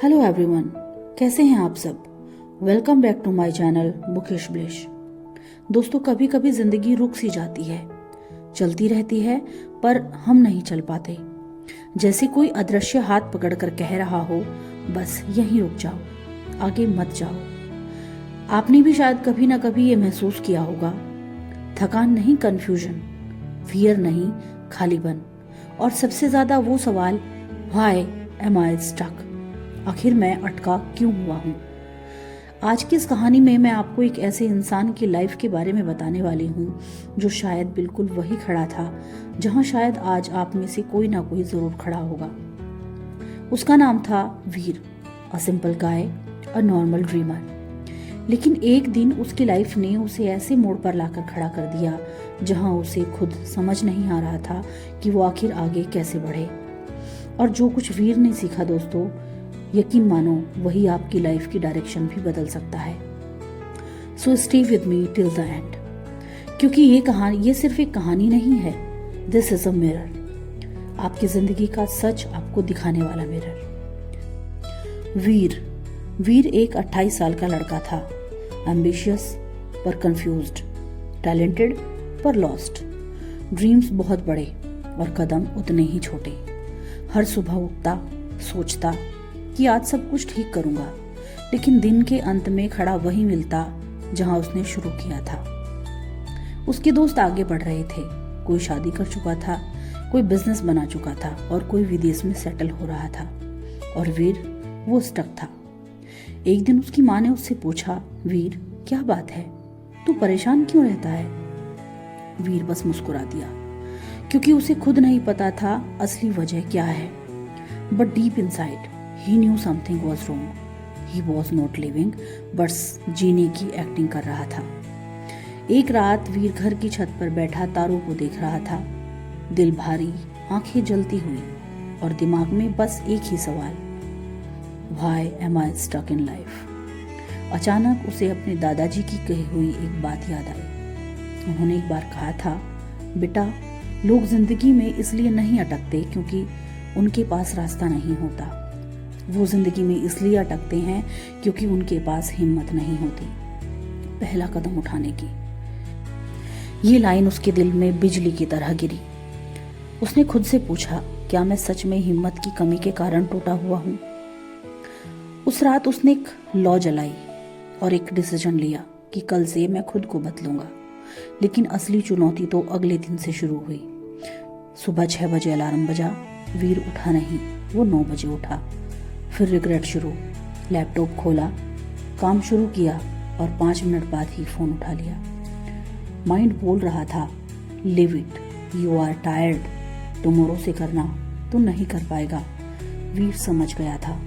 Hello everyone, कैसे हैं आप सब। Welcome back to my channel bookish blish. दोस्तों, कभी कभी जिंदगी रुक सी जाती है, चलती रहती है पर हम नहीं चल पाते। जैसे कोई अदृश्य हाथ पकड़कर कह रहा हो, बस यहीं रुक जाओ, आगे मत जाओ। आपने भी शायद कभी ना कभी ये महसूस किया होगा। थकान नहीं, कंफ्यूजन, फियर नहीं, खालीपन, और सबसे ज्यादा वो सवाल, व्हाई एम आई स्टक, आखिर मैं अटका क्यों हुआ हूं। आज की इस कहानी में मैं आपको एक ऐसे इंसान की लाइफ के बारे में बताने वाली हूं जो शायद बिल्कुल वही खड़ा था जहां शायद आज आप में से कोई ना कोई जरूर खड़ा होगा। उसका नाम था Veer, a simple guy, a normal dreamer. लेकिन एक दिन उसकी लाइफ ने उसे ऐसे मोड़ पर लाकर खड़ा कर दिया जहां उसे खुद समझ नहीं आ रहा था कि वो आखिर आगे कैसे बढ़े। और जो कुछ वीर ने सीखा दोस्तों, यकीन मानो वही आपकी लाइफ की डायरेक्शन भी बदल सकता है। So stay with me till the end, क्योंकि ये सिर्फ एक कहानी नहीं है। दिस इज अ मिरर, आपकी जिंदगी का सच आपको दिखाने वाला मिरर। वीर एक 28 साल का लड़का था। एम्बिशियस पर कंफ्यूज्ड, टैलेंटेड पर लॉस्ट, ड्रीम्स बहुत बड़े और कदम उतने ही छोटे। हर सुबह उठता, सोचता कि आज सब कुछ ठीक करूंगा, लेकिन दिन के अंत में खड़ा वही मिलता जहां उसने शुरू किया था। उसके दोस्त आगे बढ़ रहे थे, कोई शादी कर चुका था, कोई बिजनेस बना चुका था और कोई विदेश में सेटल हो रहा था, और वीर वो स्टक था। एक दिन उसकी माँ ने उससे पूछा, वीर क्या बात है, तू परेशान क्यों रहता है। वीर बस मुस्कुरा दिया, क्योंकि उसे खुद नहीं पता था असली वजह क्या है। But deep inside he knew something was wrong. He was not living, बस जीने की एक्टिंग कर रहा था। एक रात वीर घर की छत पर बैठा तारों को देख रहा था, दिल भारी, आंखें जलती हुई और दिमाग में बस एक ही सवाल, Why am I stuck in life? अचानक उसे अपने दादाजी की कही हुई एक बात याद आई। उन्होंने एक बार कहा था, बेटा, लोग जिंदगी में इसलिए नहीं अटकते क्योंकि उनके पास रास्ता नहीं होता, वो जिंदगी में इसलिए अटकते हैं क्योंकि उनके पास हिम्मत नहीं होती पहला कदम उठाने की। ये लाइन उसके दिल में बिजली की तरह गिरी। उसने खुद से पूछा, क्या मैं सच में हिम्मत की कमी के कारण टूटा हुआ हूं। उस रात उसने एक लौ जलाई और एक डिसीजन लिया कि कल से मैं खुद को बदलूंगा। लेकिन असली चुनौती तो अगले दिन से शुरू हुई। सुबह 6 बजे अलार्म बजा, वीर उठा नहीं, वो 9 बजे उठा। फिर रिग्रेट शुरू, लैपटॉप खोला, काम शुरू किया और 5 मिनट बाद ही फोन उठा लिया। माइंड बोल रहा था, leave it, you are tired, tomorrow से करना, तो नहीं कर पाएगा। वीर समझ गया था,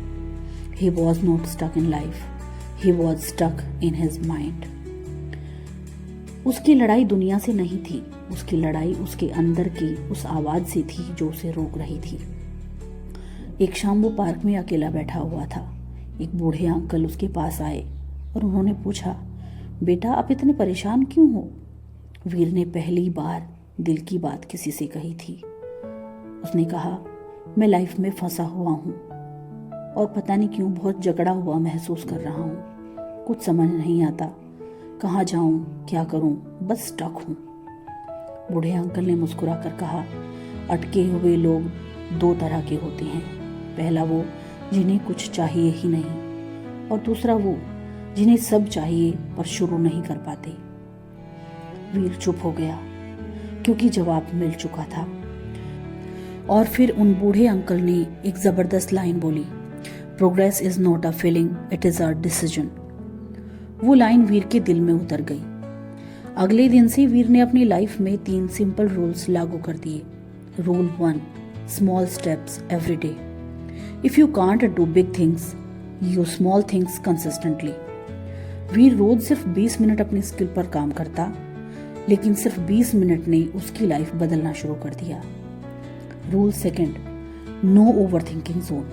he was not stuck in life, he was stuck in his mind. उसकी लड़ाई दुनिया से नहीं थी, उसकी लड़ाई उसके अंदर की उस आवाज से थी जो उसे रोक रही थी। एक शाम वो पार्क में अकेला बैठा हुआ था। एक बूढ़े अंकल उसके पास आए और उन्होंने पूछा, बेटा आप इतने परेशान क्यों हो। वीर ने पहली बार दिल की बात किसी से कही थी। उसने कहा, मैं लाइफ में फंसा हुआ हूँ और पता नहीं क्यों बहुत जकड़ा हुआ महसूस कर रहा हूँ। कुछ समझ नहीं आता, कहाँ जाऊं, क्या करूं, बस स्टक हूं। बूढ़े अंकल ने मुस्कुरा कर कहा, अटके हुए लोग 2 तरह के होते हैं। पहला वो जिन्हें कुछ चाहिए ही नहीं, और दूसरा वो जिन्हें सब चाहिए पर शुरू नहीं कर पाते। वीर चुप हो गया क्योंकि जवाब मिल चुका था। और फिर उन बूढ़े अंकल ने एक जबरदस्त लाइन बोली, progress is not a feeling, it is a decision. वो लाइन वीर के दिल में उतर गई। अगले दिन से वीर ने अपनी लाइफ में 3 सिंपल रूल्स लागू कर दिए। Rule 1, small steps every day. If you can't do big things, you small things consistently. Veer रोज सिर्फ 20 मिनट अपनी स्किल पर काम करता, लेकिन सिर्फ 20 मिनट ने उसकी लाइफ बदलना शुरू कर दिया। Rule 2, no over thinking zone.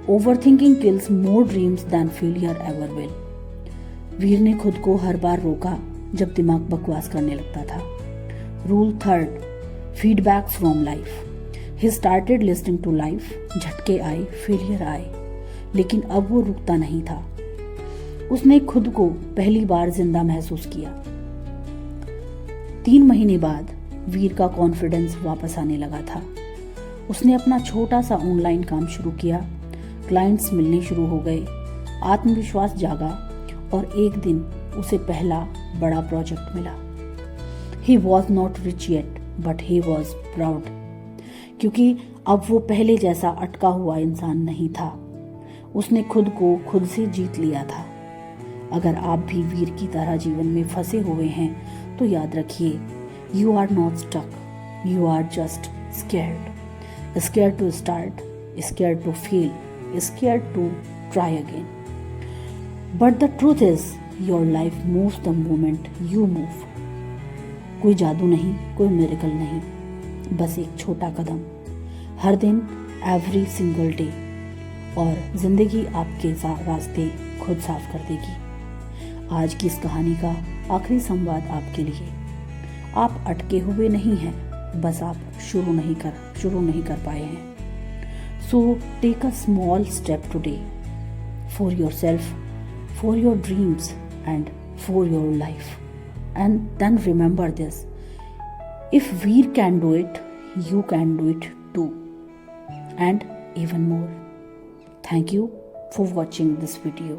Over thinking kills more dreams than failure ever will. Veer ने खुद को हर बार रोका जब दिमाग बकवास करने लगता था। Rule 3, feedback from life. He started listening to life. झटके आए, फेलियर आए, लेकिन अब वो रुकता नहीं था। उसने खुद को पहली बार जिंदा महसूस किया। 3 महीने बाद वीर का कॉन्फिडेंस वापस आने लगा था। उसने अपना छोटा सा ऑनलाइन काम शुरू किया, क्लाइंट्स मिलने शुरू हो गए, आत्मविश्वास जागा और एक दिन उसे पहला बड़ा प्रोजेक्ट मिला। He was not rich yet, but he was proud, क्योंकि अब वो पहले जैसा अटका हुआ इंसान नहीं था। उसने खुद को खुद से जीत लिया था। अगर आप भी वीर की तरह जीवन में फंसे हुए हैं तो याद रखिए, you are not stuck, you are just scared. Scared to start, scared to fail, scared to try again. But the truth is your life moves the moment you move. कोई जादू नहीं, कोई मिरेकल नहीं, बस एक छोटा कदम हर दिन, एवरी सिंगल डे, और जिंदगी आपके रास्ते खुद साफ कर देगी। आज की इस कहानी का आखिरी संवाद आपके लिए। आप अटके हुए नहीं हैं, बस आप शुरू नहीं कर पाए हैं। So take a small step today for yourself, for your dreams and for your life. And then remember this, if Veer can do it, you can do it too, and even more. Thank you for watching this video.